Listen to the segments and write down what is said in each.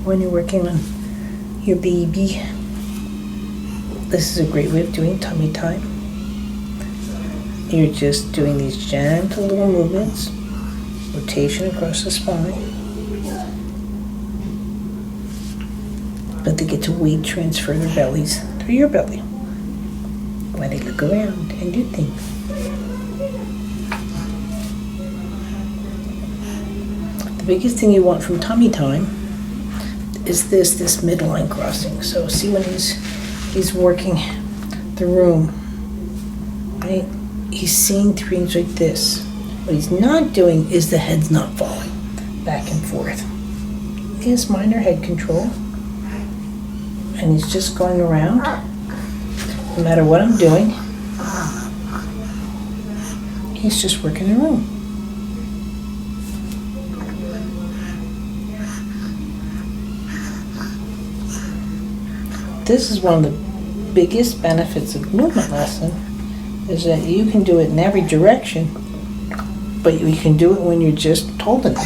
when you're working on your baby. This is a great way of doing tummy time. You're just doing these gentle little movements, rotation across the spine. But they get to weight transfer their bellies to your belly when they look around and do things. The biggest thing you want from tummy time is this midline crossing. So see when he's working the room, right? He's seeing things like this. What he's not doing is the head's not falling back and forth. He has minor head control. And he's just going around, no matter what I'm doing. He's just working the room. This is one of the biggest benefits of movement lesson, is that you can do it in every direction, but you can do it when you're just holding it.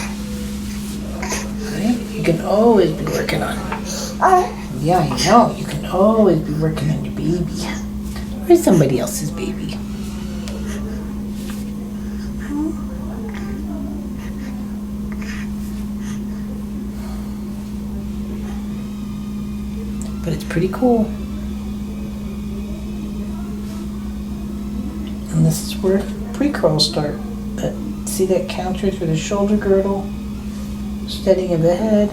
Right? You can always be working on it. Yeah, I know. You can always be working on your baby. Or somebody else's baby. But it's pretty cool. And this is where pre-curls start. See that counter through the shoulder girdle, steadying of the head.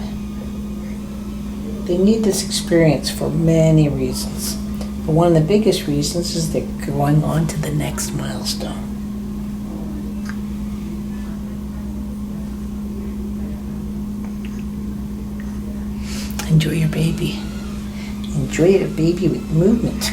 They need this experience for many reasons. But one of the biggest reasons is they're going on to the next milestone. Enjoy your baby. Enjoy your baby with movement.